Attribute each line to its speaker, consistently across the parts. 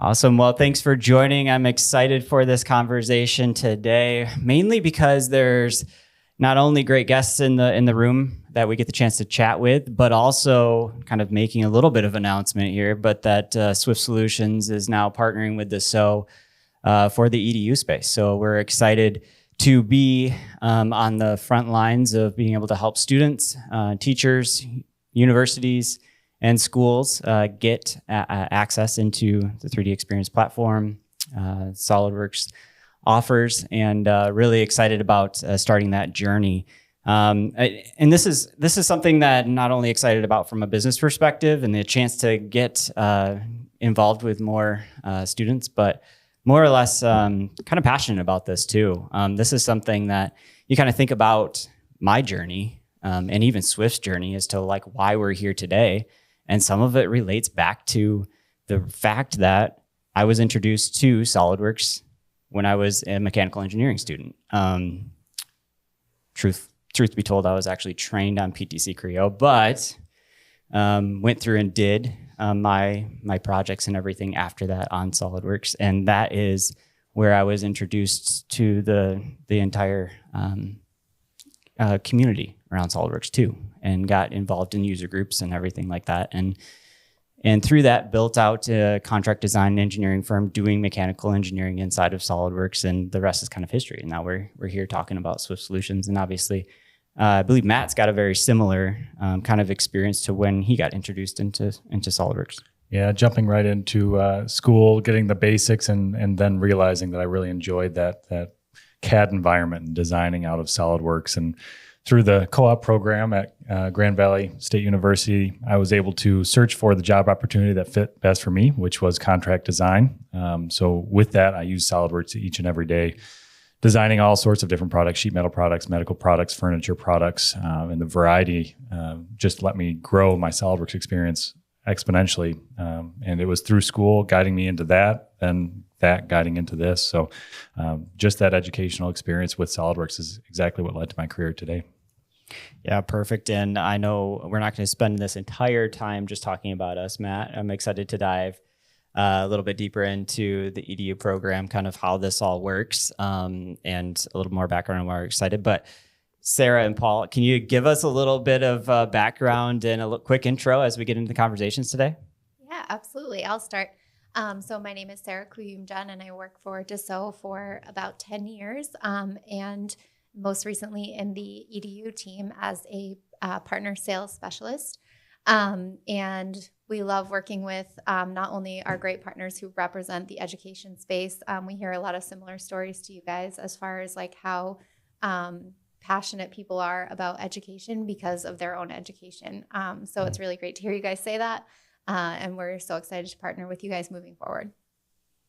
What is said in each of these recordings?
Speaker 1: Awesome. Well, thanks for joining. I'm excited for this conversation today, mainly because there's not only great guests in the room that we get the chance to chat with, but also kind of making a little bit of announcement here, but that SWYFT Solutions is now partnering with Dassault for the EDU space. So we're excited to be on the front lines of being able to help students, teachers, universities, and schools get access into the 3D Experience platform, SOLIDWORKS offers, and really excited about starting that journey. And this is something that not only excited about from a business perspective and the chance to get involved with more students, but more or less kind of passionate about this too. This is something that you kind of think about my journey and even SWYFT's journey as to like why we're here today. And some of it relates back to the fact that I was introduced to SOLIDWORKS when I was a mechanical engineering student. Truth be told, I was actually trained on PTC Creo, but went through and did my projects and everything after that on SOLIDWORKS. And that is where I was introduced to the entire community around SOLIDWORKS too, and got involved in user groups and everything like that. And through that, built out a contract design and engineering firm doing mechanical engineering inside of SOLIDWORKS, and the rest is kind of history. And now we're here talking about SWYFT Solutions. And obviously, I believe Matt's got a very similar kind of experience to when he got introduced into SOLIDWORKS.
Speaker 2: Yeah, jumping right into school, getting the basics, and then realizing that I really enjoyed that CAD environment and designing out of SOLIDWORKS. And through the co-op program at Grand Valley State University, I was able to search for the job opportunity that fit best for me, which was contract design. So with that, I use SOLIDWORKS each and every day, designing all sorts of different products, sheet metal products, medical products, furniture products, and the variety just let me grow my SOLIDWORKS experience exponentially. And it was through school guiding me into that, and that guiding into this. So just that educational experience with SOLIDWORKS is exactly what led to my career today.
Speaker 1: Yeah, perfect. And I know we're not going to spend this entire time just talking about us, Matt. I'm excited to dive a little bit deeper into the EDU program, kind of how this all works, and a little more background on why we're excited. But Sarah and Paul, can you give us a little bit of background and a quick intro as we get into the conversations today?
Speaker 3: Yeah, absolutely. I'll start. So my name is Sarah Kouyoumdjian, and I work for Dassault for about 10 years, and most recently in the EDU team as a partner sales specialist. And we love working with not only our great partners who represent the education space. We hear a lot of similar stories to you guys as far as like how passionate people are about education because of their own education. So it's really great to hear you guys say that. And we're so excited to partner with you guys moving forward.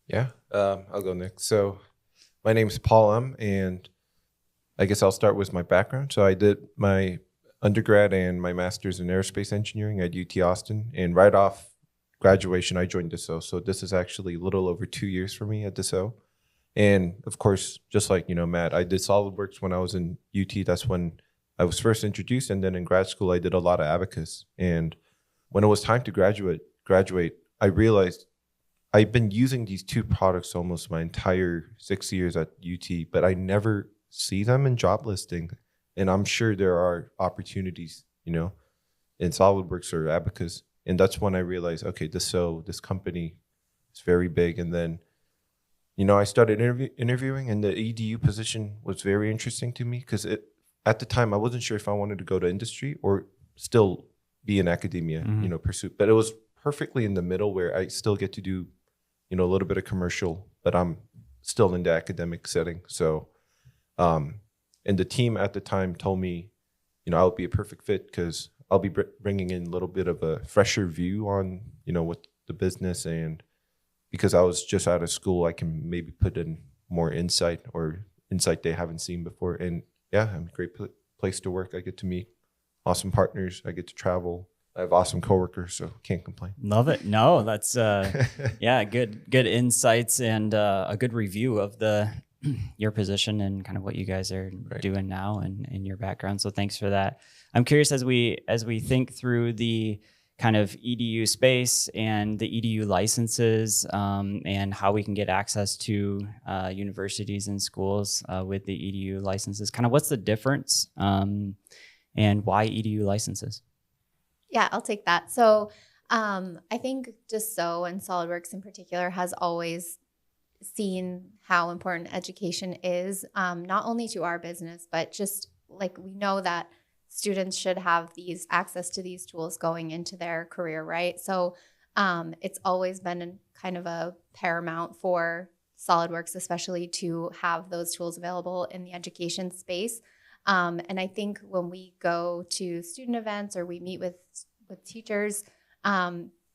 Speaker 4: Yeah, I'll go next. So my name is Paul M., and I guess I'll start with my background. So I did my undergrad and my master's in aerospace engineering at UT Austin. And right off graduation, I joined Dassault. So this is actually a little over 2 years for me at Dassault. And of course, just like, Matt, I did SOLIDWORKS when I was in UT. That's when I was first introduced. And then in grad school, I did a lot of Abacus. And when it was time to graduate, I realized I've been using these two products almost my entire 6 years at UT, but I never see them in job listing. And I'm sure there are opportunities, in SOLIDWORKS or Abacus. And that's when I realized, okay, this company is very big. And then, I started interviewing, and the EDU position was very interesting to me because at the time I wasn't sure if I wanted to go to industry or still be in academia, pursue. But it was perfectly in the middle where I still get to do, a little bit of commercial, but I'm still in the academic setting. So, and the team at the time told me, I would be a perfect fit because I'll be bringing in a little bit of a fresher view on, what the business, and because I was just out of school, I can maybe put in more insight they haven't seen before. And yeah, I'm a great place to work. I get to meet awesome partners. I get to travel. I have awesome coworkers, so can't complain.
Speaker 1: Love it. No, that's yeah, good insights and a good review of your position and kind of what you guys are doing now and your background. So thanks for that. I'm curious as we think through the kind of EDU space and the EDU licenses, and how we can get access to universities and schools with the EDU licenses. Kind of what's the difference, and why EDU licenses?
Speaker 3: Yeah, I'll take that. So I think Dassault and SolidWorks in particular has always seen how important education is, not only to our business, but just like we know that students should have these access to these tools going into their career, right? So it's always been kind of a paramount for SolidWorks, especially to have those tools available in the education space. And I think when we go to student events or we meet with teachers,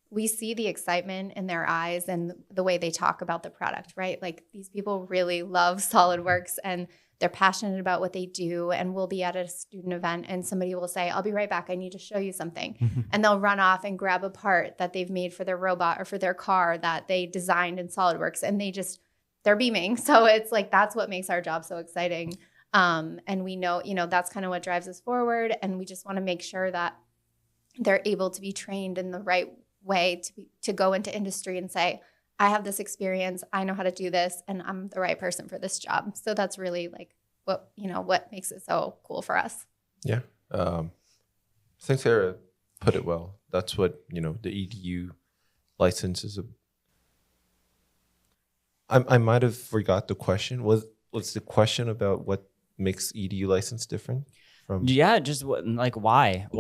Speaker 3: we see the excitement in their eyes and the way they talk about the product, right? Like these people really love SolidWorks and they're passionate about what they do. And we'll be at a student event and somebody will say, I'll be right back. I need to show you something. And they'll run off and grab a part that they've made for their robot or for their car that they designed in SolidWorks. And they're beaming. So it's like, that's what makes our job so exciting. And we know, that's kind of what drives us forward. And we just want to make sure that they're able to be trained in the right way to go into industry and say, I have this experience, I know how to do this, and I'm the right person for this job. So that's really like what makes it so cool for us.
Speaker 4: Yeah. I think Sarah put it well. That's what, the EDU license is. I might have forgot the question. Was the question about what makes EDU license different?
Speaker 1: Yeah, just why is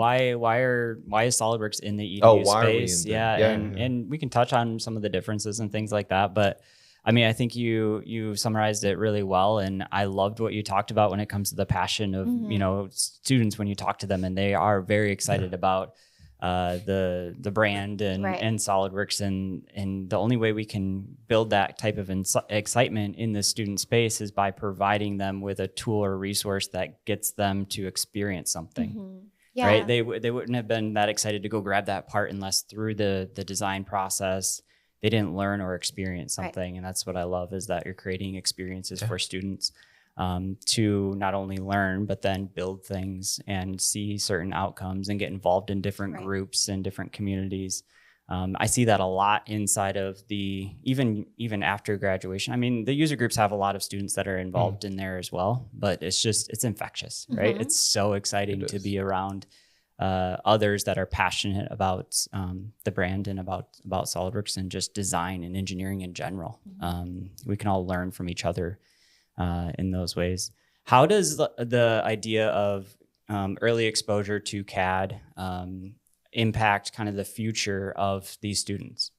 Speaker 1: SolidWorks in the EDU space? And we can touch on some of the differences and things like that. But I mean, I think you summarized it really well, and I loved what you talked about when it comes to the passion of students when you talk to them, and they are very excited about the brand and SolidWorks, and the only way we can build that type of excitement in the student space is by providing them with a tool or resource that gets them to experience something. Yeah. Right? They wouldn't have been that excited to go grab that part unless through the design process they didn't learn or experience something. Right. And that's what I love, is that you're creating experiences for students to not only learn, but then build things and see certain outcomes and get involved in different groups and different communities. I see that a lot inside of even after graduation. I mean, the user groups have a lot of students that are involved in there as well, but it's infectious, right? It's so exciting to be around others that are passionate about the brand and about SolidWorks and just design and engineering in general. We can all learn from each other in those ways. How does the idea of early exposure to CAD impact kind of the future of these students?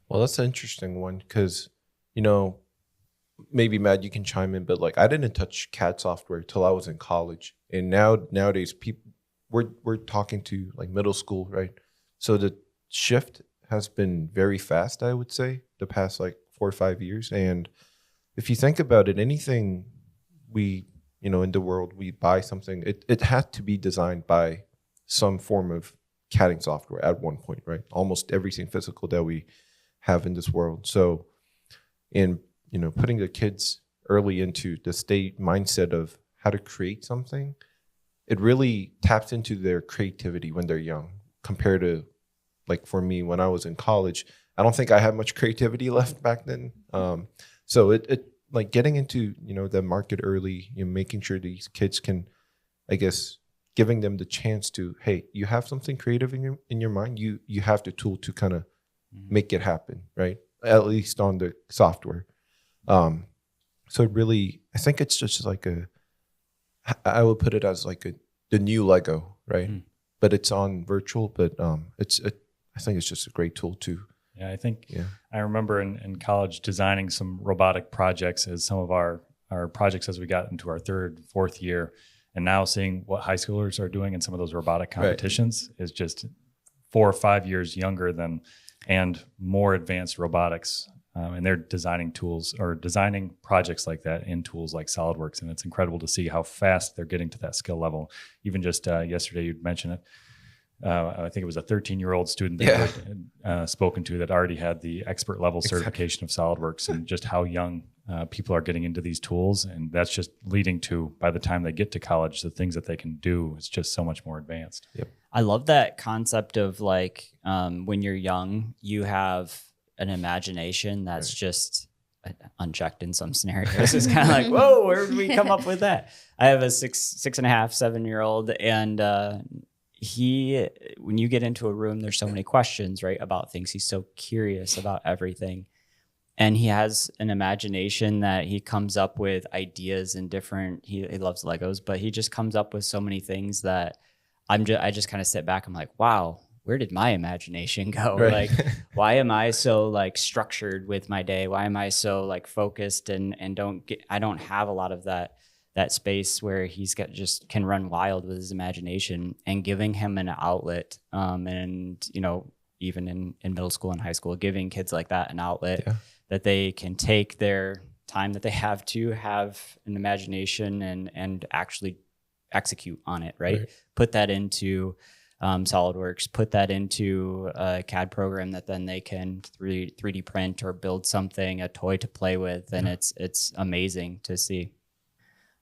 Speaker 4: Well, that's an interesting one because, maybe Matt, you can chime in, but like I didn't touch CAD software till I was in college, and nowadays people we're talking to like middle school, right? So the shift has been very fast, I would say, the past like 4 or 5 years. And if you think about it, anything we, in the world, we buy something, it had to be designed by some form of CADing software at one point, right? Almost everything physical that we have in this world. So in, putting the kids early into the state mindset of how to create something, it really taps into their creativity when they're young compared to, like for me, when I was in college, I don't think I had much creativity left back then. So it like getting into, the market early, making sure these kids can, I guess, giving them the chance to, hey, you have something creative in your mind, you have the tool to kind of make it happen, right? At least on the software. So it really, I think it's just like I would put it as like the new Lego, right? But it's on virtual, but I think it's just a great tool too.
Speaker 2: Yeah, I think I remember in college designing some robotic projects as some of our projects as we got into our 3rd, 4th year, and now seeing what high schoolers are doing in some of those robotic competitions is just 4 or 5 years younger than and more advanced robotics. And they're designing tools or designing projects like that in tools like SolidWorks. And it's incredible to see how fast they're getting to that skill level. Even just yesterday, you'd mentioned it. I think it was a 13-year-old student that you had spoken to that already had the expert level certification of SolidWorks, and just how young people are getting into these tools, and that's just leading to, by the time they get to college, the things that they can do is just so much more advanced.
Speaker 4: Yep.
Speaker 1: I love that concept of like when you're young, you have an imagination that's just unchecked in some scenarios. It's kind of like, whoa, where did we come up with that? I have a 6.5, 7-year-old, and when you get into a room, there's so many questions, right, about things. He's so curious about everything. And he has an imagination that he comes up with ideas and different, he loves Legos, but he just comes up with so many things that I just kind of sit back. I'm like, wow, where did my imagination go?
Speaker 4: Right.
Speaker 1: Like, why am I so like structured with my day? Why am I so like focused and I don't have a lot of that space where he's got just can run wild with his imagination, and giving him an outlet. And, you know, even in middle school and high school, giving kids like that an outlet that they can take their time that they have to have an imagination and actually execute on it, right? Put that into SolidWorks, put that into a CAD program that then they can 3D print or build something, a toy to play with. And it's amazing to see.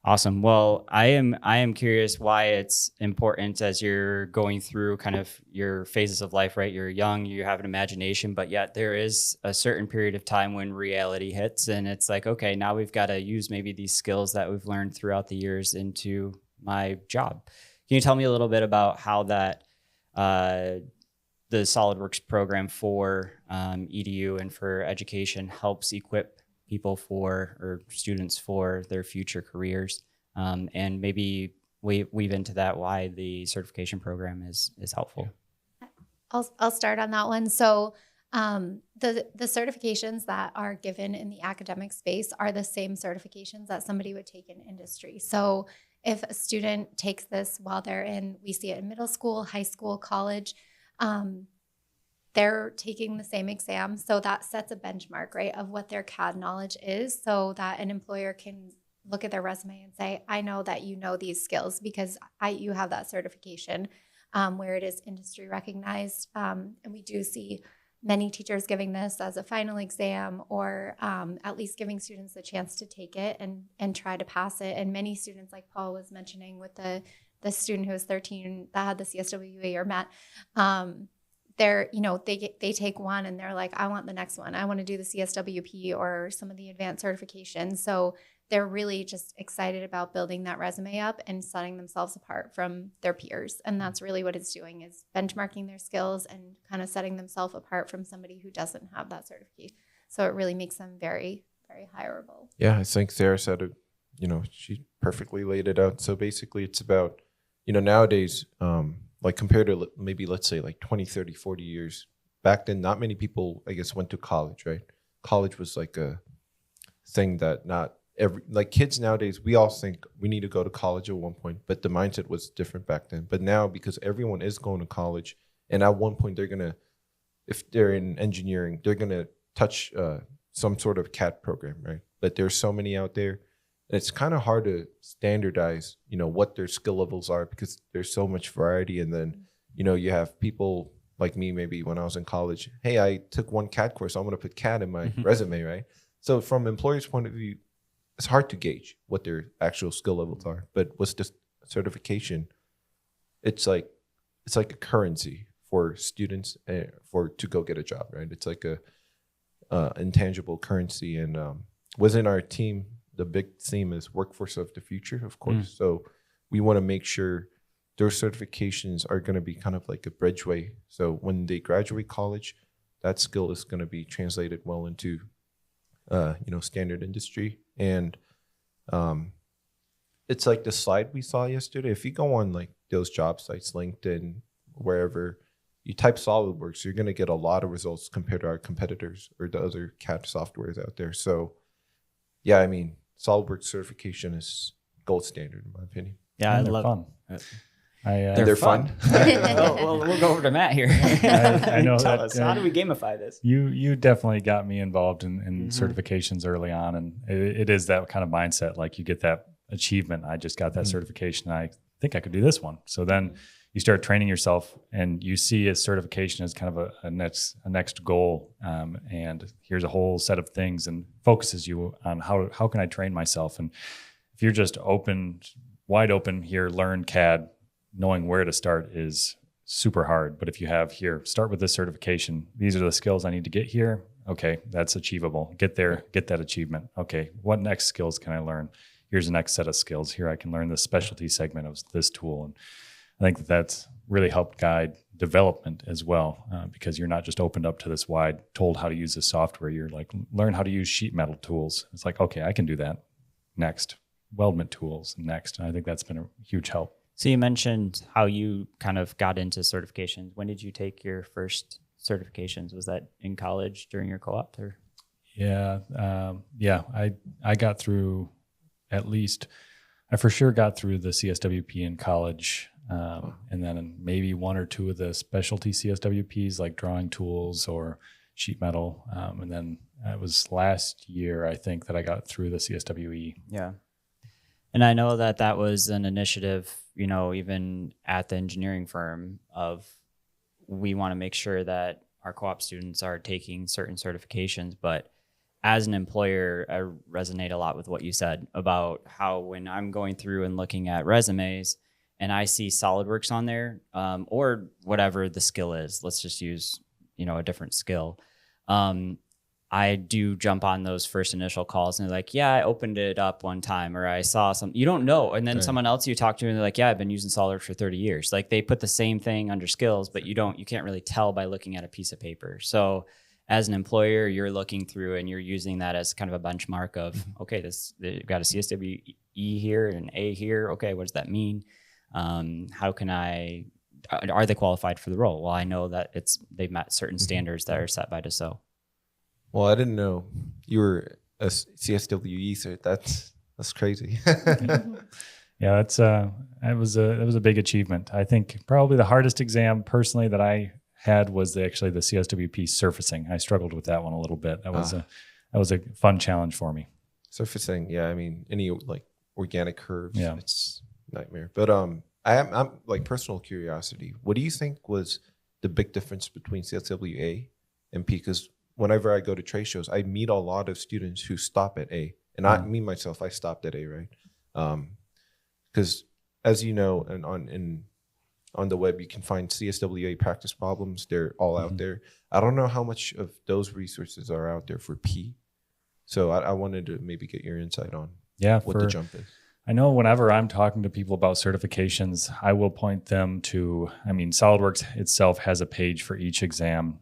Speaker 1: Awesome. Well, I am curious why it's important as you're going through kind of your phases of life, right? You're young, you have an imagination, but yet there is a certain period of time when reality hits, and it's like, okay, now we've got to use maybe these skills that we've learned throughout the years into my job. Can you tell me a little bit about how that the SolidWorks program for EDU and for education helps equip people or students for their future careers, and maybe weave into that why the certification program is helpful?
Speaker 3: I'll start on that one. So the certifications that are given in the academic space are the same certifications that somebody would take in industry. So if a student takes this while we see it in middle school, high school, college, they're taking the same exam. So that sets a benchmark, right, of what their CAD knowledge is, so that an employer can look at their resume and say, I know that you know these skills because you have that certification, where it is industry recognized. And we do see many teachers giving this as a final exam, or at least giving students the chance to take it and try to pass it. And many students, like Paul was mentioning with the student who was 13 that had the CSWA or MET, they take one and they're like, I want the next one. I want to do the CSWP or some of the advanced certifications. So they're really just excited about building that resume up and setting themselves apart from their peers. And that's really what it's doing, is benchmarking their skills and kind of setting themselves apart from somebody who doesn't have that certification. So it really makes them very, very hireable.
Speaker 4: Yeah, I think Sarah said it, she perfectly laid it out. So basically it's about, nowadays, like compared to maybe, let's say, like 20, 30, 40 years back then, not many people, I guess, went to college, right? College was like a thing that not like kids nowadays, we all think we need to go to college at one point, but the mindset was different back then. But now, because everyone is going to college, and at one point if they're in engineering, they're going to touch some sort of CAD program, right? But there's so many out there. And it's kind of hard to standardize, what their skill levels are, because there's so much variety. And then, you have people like me, maybe when I was in college, hey, I took one CAD course, so I'm going to put CAD in my resume, right? So from employer's point of view, it's hard to gauge what their actual skill levels are. But with this certification, it's like a currency for students to go get a job, right? It's like a intangible currency. And within our team, the big theme is workforce of the future, of course. So we want to make sure those certifications are going to be kind of like a bridgeway. So when they graduate college, that skill is going to be translated well into, standard industry. And it's like the slide we saw yesterday. If you go on like those job sites, LinkedIn, wherever, you type SolidWorks, you're going to get a lot of results compared to our competitors or the other CAD softwares out there. So yeah, I mean, SolidWorks certification is gold standard in my opinion.
Speaker 1: Yeah,
Speaker 2: And
Speaker 1: I love
Speaker 2: fun.
Speaker 4: They're fun.
Speaker 1: well, we'll go over to Matt here.
Speaker 2: I know
Speaker 1: Tell
Speaker 2: that,
Speaker 1: us, how do we gamify this?
Speaker 2: You definitely got me involved in certifications early on, and it is that kind of mindset. Like you get that achievement. I just got that certification. I think I could do this one. So then, you start training yourself, and you see a certification as kind of a next goal. And here's a whole set of things, and focuses you on how can I train myself. And if you're just wide open here, learn CAD, knowing where to start is super hard. But if you have here, start with this certification. These are the skills I need to get here. Okay, that's achievable. Get there, get that achievement. Okay, what next skills can I learn? Here's the next set of skills. Here I can learn the specialty segment of this tool. And I think that's really helped guide development as well, because you're not just opened up to this wide, told how to use the software. You're like, learn how to use sheet metal tools. It's like, okay, I can do that. Next, weldment tools. Next. And I think that's been a huge help.
Speaker 1: So you mentioned how you kind of got into certifications. When did you take your first certifications? Was that in college during your co-op? Or?
Speaker 2: Yeah. I got through I for sure got through the CSWP in college. And then maybe one or two of the specialty CSWPs like drawing tools or sheet metal. And then it was last year, I think, that I got through the CSWE.
Speaker 1: Yeah. And I know that was an initiative, even at the engineering firm, of we want to make sure that our co-op students are taking certain certifications. But as an employer, I resonate a lot with what you said about how when I'm going through and looking at resumes and I see SolidWorks on there, or whatever the skill is, let's just use, a different skill. I do jump on those first initial calls and they're like, yeah, I opened it up one time, or I saw something. You don't know. And then someone else you talk to and they're like, yeah, I've been using SolidWorks for 30 years. Like they put the same thing under skills, but you can't really tell by looking at a piece of paper. So as an employer, you're looking through and you're using that as kind of a benchmark of, okay, they've got a CSWE here and an A here. Okay, what does that mean? How can are they qualified for the role? Well, I know that they've met certain standards that are set by Dassault.
Speaker 4: Well, I didn't know you were a CSWE, so that's crazy.
Speaker 2: Yeah, that was a big achievement. I think probably the hardest exam personally that I had was actually the CSWP surfacing. I struggled with that one a little bit. That was a fun challenge for me.
Speaker 4: Surfacing, yeah. I mean, any like organic curves,
Speaker 2: yeah,
Speaker 4: it's a nightmare. But I'm like personal curiosity. What do you think was the big difference between CSWA and P? Because whenever I go to trade shows, I meet a lot of students who stop at A, and I stopped at A, right? Because as you know, and on the web, you can find CSWA practice problems. They're all out there. I don't know how much of those resources are out there for P. So I wanted to maybe get your insight on what the jump is.
Speaker 2: I know whenever I'm talking to people about certifications, I will point them to, SolidWorks itself has a page for each exam.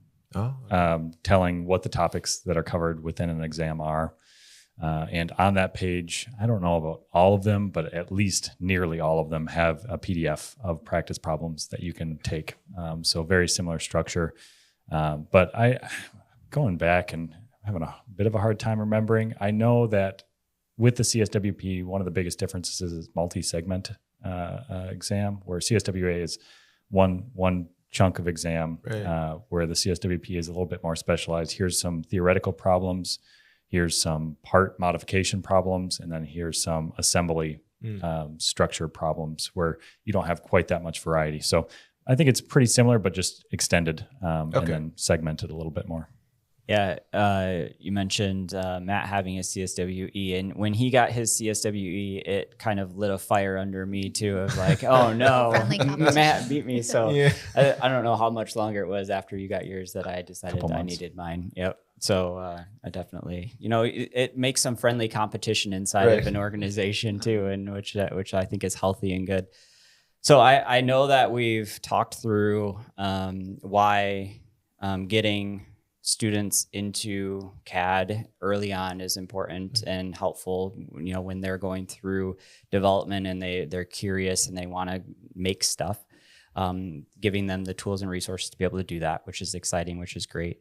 Speaker 2: Telling what the topics that are covered within an exam are. And on that page, I don't know about all of them, but at least nearly all of them have a PDF of practice problems that you can take. So very similar structure. But going back and having a bit of a hard time remembering, I know that with the CSWP, one of the biggest differences is multi-segment exam, where CSWA is one chunk of exam, right, where the CSWP is a little bit more specialized. Here's some theoretical problems, here's some part modification problems, and then here's some assembly structure problems where you don't have quite that much variety. So I think it's pretty similar, but just extended and then segmented a little bit more.
Speaker 1: Yeah, you mentioned Matt having a CSWE, and when he got his CSWE, it kind of lit a fire under me too, of like, oh no, Matt beat me. So yeah. I don't know how much longer it was after you got yours that I decided I needed mine. Yep. So I definitely, it makes some friendly competition inside of an organization too, and which I think is healthy and good. So I know that we've talked through why getting students into CAD early on is important and helpful, when they're going through development and they're curious and they want to make stuff, giving them the tools and resources to be able to do that, which is exciting, which is great.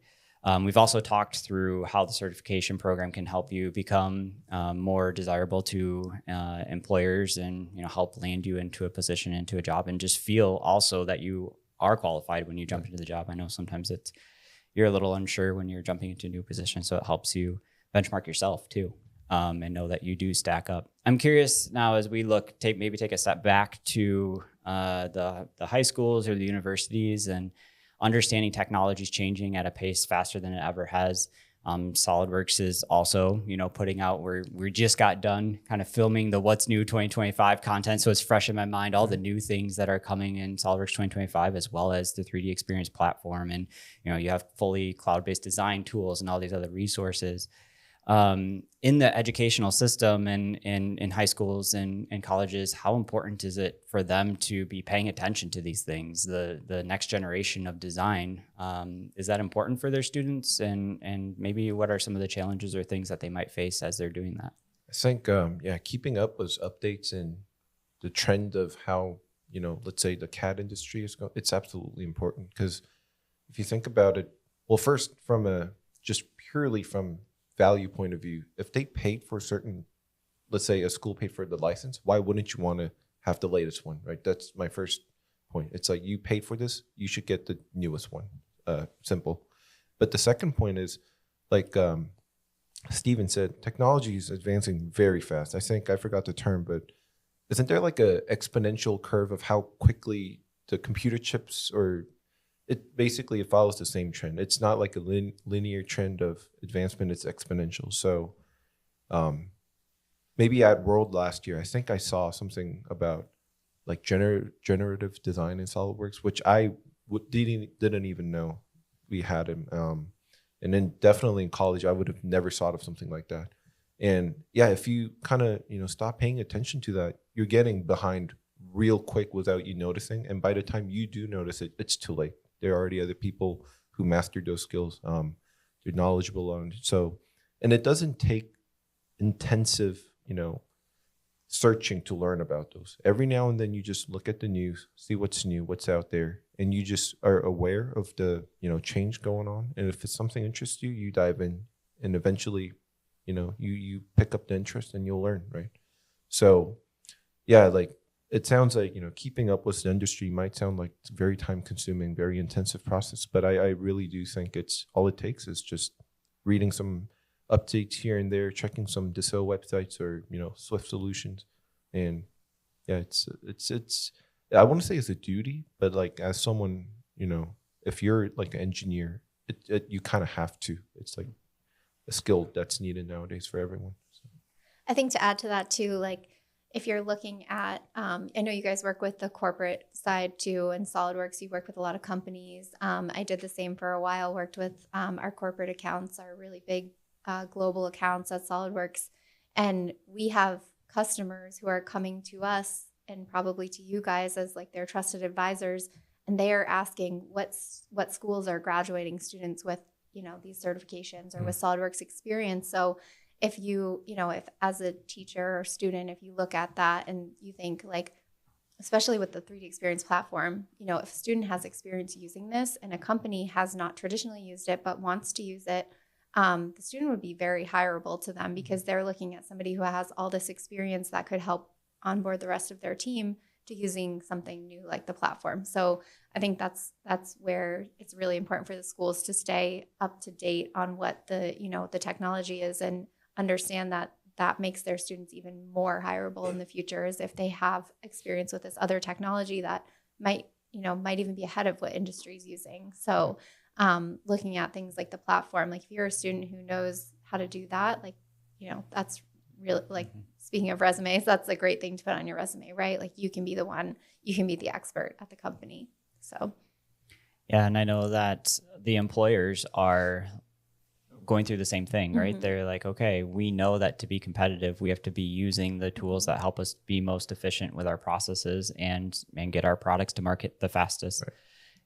Speaker 1: We've also talked through how the certification program can help you become more desirable to employers and help land you into a position, into a job, and just feel also that you are qualified when you jump into the job. I know sometimes you're a little unsure when you're jumping into a new position, so it helps you benchmark yourself too, and know that you do stack up. I'm curious now, as we take a step back to the high schools or the universities, and understanding technology is changing at a pace faster than it ever has. SolidWorks is also, putting out, we just got done kind of filming the What's New 2025 content. So it's fresh in my mind, all the new things that are coming in SolidWorks 2025, as well as the 3D Experience platform. And, you have fully cloud-based design tools and all these other resources. In the educational system and in high schools and colleges, how important is it for them to be paying attention to these things, the next generation of design? Is that important for their students? And maybe what are some of the challenges or things that they might face as they're doing that?
Speaker 4: I think, keeping up with updates and the trend of how, let's say the CAD industry is going, it's absolutely important. Because if you think about it, well, first just purely from value point of view, if they paid for certain, let's say a school paid for the license, why wouldn't you want to have the latest one, right? That's my first point. It's like, you paid for this, you should get the newest one. Simple. But the second point is, like Steven said, technology is advancing very fast. I think I forgot the term, but isn't there like a exponential curve of how quickly the computer chips, or it follows the same trend. It's not like a linear trend of advancement, it's exponential. So maybe at World last year, I think I saw something about like generative design in SolidWorks, which I didn't even know we had him. And then definitely in college, I would have never thought of something like that. And yeah, if you kind of, stop paying attention to that, you're getting behind real quick without you noticing. And by the time you do notice it, it's too late. There are already other people who mastered those skills. They're knowledgeable on it. So, and it doesn't take intensive, searching to learn about those. Every now and then you just look at the news, see what's new, what's out there, and you just are aware of the, change going on. And if it's something interests you, you dive in, and eventually, you pick up the interest and you'll learn, right? So, yeah, like, it sounds like, keeping up with the industry might sound like it's a very time consuming, very intensive process, but I really do think all it takes is just reading some updates here and there, checking some Dassault websites or, SWYFT Solutions. And yeah, it's I want to say it's a duty, but like as someone, if you're like an engineer, you kind of have to. It's like a skill that's needed nowadays for everyone. So.
Speaker 3: I think to add to that too, like, if you're looking at, I know you guys work with the corporate side too, and SolidWorks, you work with a lot of companies. I did the same for a while, worked with our corporate accounts, our really big global accounts at SolidWorks. And we have customers who are coming to us and probably to you guys as like their trusted advisors. And they are asking what schools are graduating students with, these certifications or with SolidWorks experience. So if if as a teacher or student, if you look at that and you think like, especially with the 3D Experience platform, if a student has experience using this and a company has not traditionally used it but wants to use it, the student would be very hireable to them because they're looking at somebody who has all this experience that could help onboard the rest of their team to using something new like the platform. So I think that's where it's really important for the schools to stay up to date on what the technology is and understand that makes their students even more hireable in the future is if they have experience with this other technology that might even be ahead of what industry is using. So looking at things like the platform, like if you're a student who knows how to do that, like, that's really like, speaking of resumes, that's a great thing to put on your resume, right? Like you can be the expert at the company. So. Yeah.
Speaker 1: And I know that the employers are going through the same thing, right? They're like, okay, we know that to be competitive, we have to be using the tools that help us be most efficient with our processes and get our products to market the fastest. Right.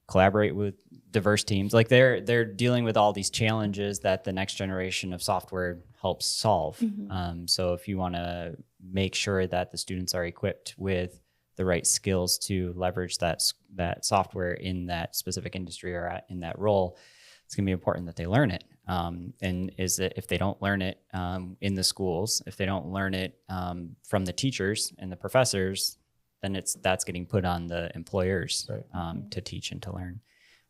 Speaker 1: Collaborate with diverse teams. Like they're dealing with all these challenges that the next generation of software helps solve. So if you want to make sure that the students are equipped with the right skills to leverage that software in that specific industry or in that role, it's going to be important that they learn it. And if they don't learn it in the schools, if they don't learn it from the teachers and the professors, then that's getting put on the employers, right, to teach and to learn,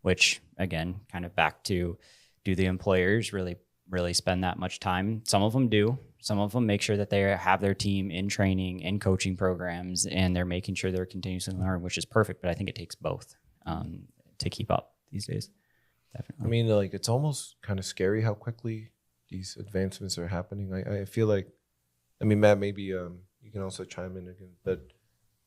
Speaker 1: which again, kind of back to, do the employers really really spend that much time. Some of them do. Some of them make sure that they have their team in training, in coaching programs, and they're making sure they're continuously learning, which is perfect. But I think it takes both to keep up these days. Definitely.
Speaker 4: I mean, like, it's almost kind of scary how quickly these advancements are happening. I feel like, I mean, Matt, maybe you can also chime in again, but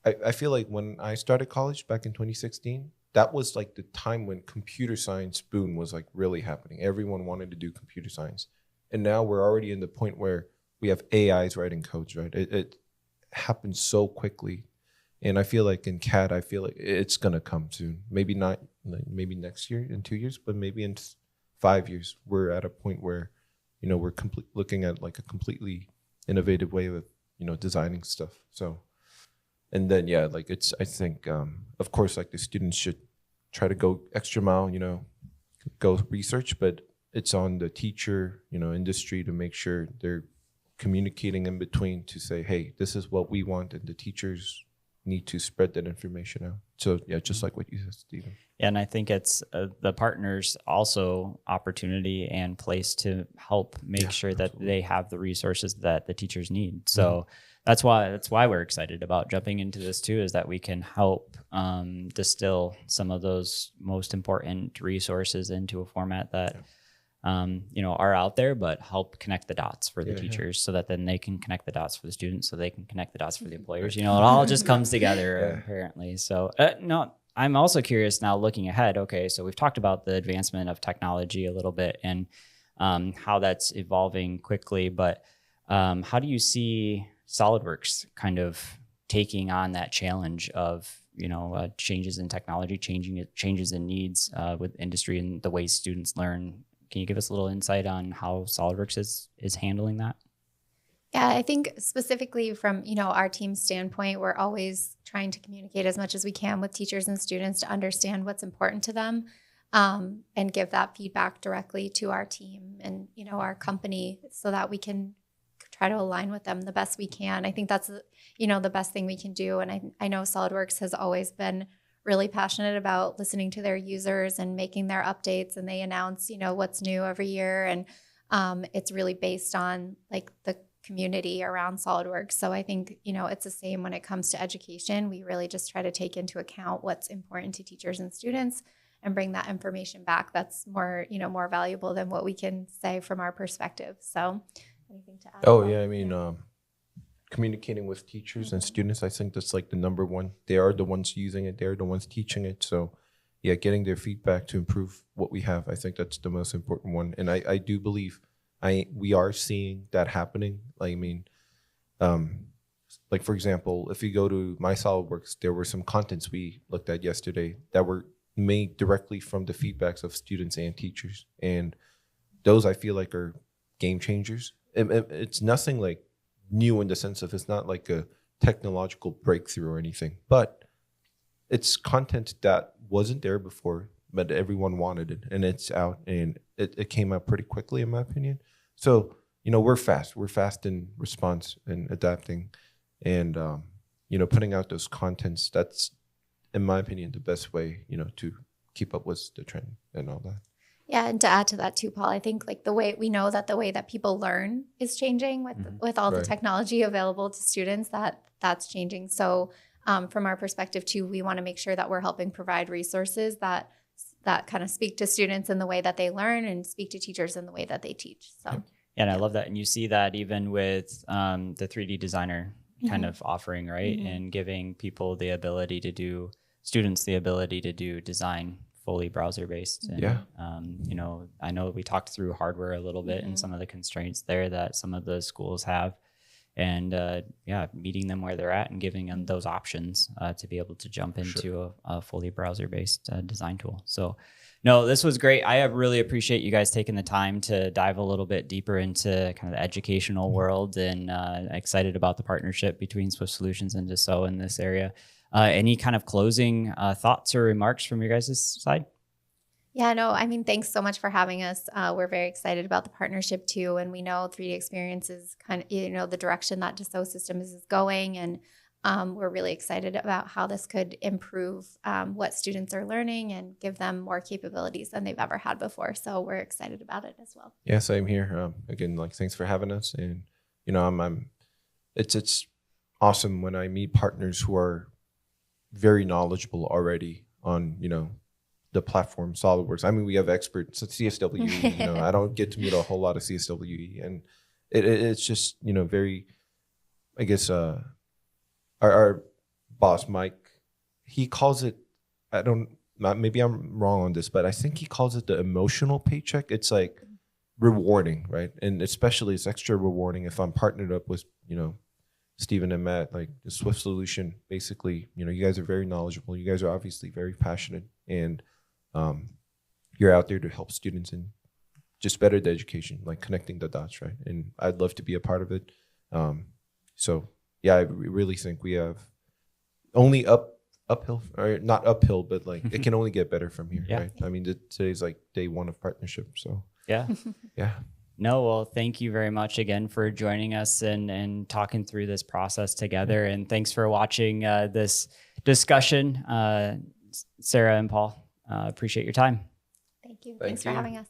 Speaker 4: I feel like when I started college back in 2016, that was like the time when computer science boom was like really happening. Everyone wanted to do computer science. And now we're already in the point where we have AIs writing codes, right? It happens so quickly. And I feel like in CAD, I feel like it's going to come soon. Maybe not, like maybe next year, in 2 years, but maybe in 5 years, we're at a point where, you know, we're looking at like a completely innovative way of, you know, designing stuff. So, and then, yeah, like it's, I think, of course, like the students should try to go extra mile, you know, go research, but it's on the teacher, you know, industry to make sure they're communicating in between to say, hey, this is what we want, and the teachers need to spread that information out. So yeah, just like what you said, Stephen.
Speaker 1: Yeah, and I think it's the partners also opportunity and place to help make sure that they have the resources that the teachers need. So that's why we're excited about jumping into this too, is that we can help distill some of those most important resources into a format that you know, are out there, but help connect the dots for the teachers so that then they can connect the dots for the students, so they can connect the dots for the employers. You know, it all just comes together apparently. So no, I'm also curious now looking ahead. Okay, so we've talked about the advancement of technology a little bit and how that's evolving quickly, but how do you see SOLIDWORKS kind of taking on that challenge of, you know, changes in technology, changes in needs with industry and the way students learn? Can you give us a little insight on how SOLIDWORKS is handling that?
Speaker 3: Yeah, I think specifically from, you know, our team's standpoint, we're always trying to communicate as much as we can with teachers and students to understand what's important to them, and give that feedback directly to our team and, you know, our company, so that we can try to align with them the best we can. I think that's, you know, the best thing we can do. And I know SOLIDWORKS has always been really passionate about listening to their users and making their updates, and they announce, you know, what's new every year. And it's really based on like the community around SOLIDWORKS. So I think, you know, it's the same when it comes to education. We really just try to take into account what's important to teachers and students and bring that information back that's more, you know, more valuable than what we can say from our perspective. So anything to add?
Speaker 4: Oh, yeah. I mean, communicating with teachers and students, I think that's like the number one. They are the ones using it. They're the ones teaching it. So yeah, getting their feedback to improve what we have, I think that's the most important one. And I do believe we are seeing that happening. Like, I mean, like for example, if you go to my SOLIDWORKS, there were some contents we looked at yesterday that were made directly from the feedbacks of students and teachers. And those I feel like are game changers. It's nothing like new in the sense of it's not like a technological breakthrough or anything, but it's content that wasn't there before, but everyone wanted it, and it's out, and it came out pretty quickly in my opinion. So, you know, we're fast in response and adapting, and you know, putting out those contents. That's, in my opinion, the best way, you know, to keep up with the trend and all that.
Speaker 3: Yeah, and to add to that too, Paul, I think like the way we know that the way that people learn is changing with all the technology available to students, that's changing. So from our perspective too, we want to make sure that we're helping provide resources that kind of speak to students in the way that they learn and speak to teachers in the way that they teach. So
Speaker 1: yeah, and I love that. And you see that even with the 3D designer kind of offering, right? And giving people the ability to do, students the ability to do design fully browser based. And, you know, I know we talked through hardware a little bit and some of the constraints there that some of the schools have, and meeting them where they're at and giving them those options to be able to jump into a fully browser based design tool. So no, this was great. I really appreciate you guys taking the time to dive a little bit deeper into kind of the educational world, and excited about the partnership between SWYFT Solutions and Dassault in this area. Any kind of closing thoughts or remarks from your guys' side?
Speaker 3: Yeah, no, I mean, thanks so much for having us. We're very excited about the partnership too. And we know 3D Experience is kind of, you know, the direction that Dassault Systems is going. And we're really excited about how this could improve what students are learning and give them more capabilities than they've ever had before. So we're excited about it as well.
Speaker 4: Yeah, same here. Again, like thanks for having us. And it's awesome when I meet partners who are very knowledgeable already on the platform SolidWorks. I mean, we have experts at CSWE. I don't get to meet a whole lot of CSWE, and it's just very. I guess our boss Mike, he calls it. Maybe I'm wrong on this, but I think he calls it the emotional paycheck. It's like rewarding, right? And especially it's extra rewarding if I'm partnered up with Stephen and Matt, like the SWYFT solution. Basically, you guys are very knowledgeable. You guys are obviously very passionate, and you're out there to help students and just better the education, like connecting the dots, right? And I'd love to be a part of it. So yeah, I really think we have only uphill, or not uphill, but like it can only get better from here, right? I mean, today's like day one of partnership, so yeah.
Speaker 1: No, well, thank you very much again for joining us and talking through this process together. And thanks for watching this discussion, Sarah and Paul. Appreciate your time.
Speaker 3: Thank you. Thanks for having us.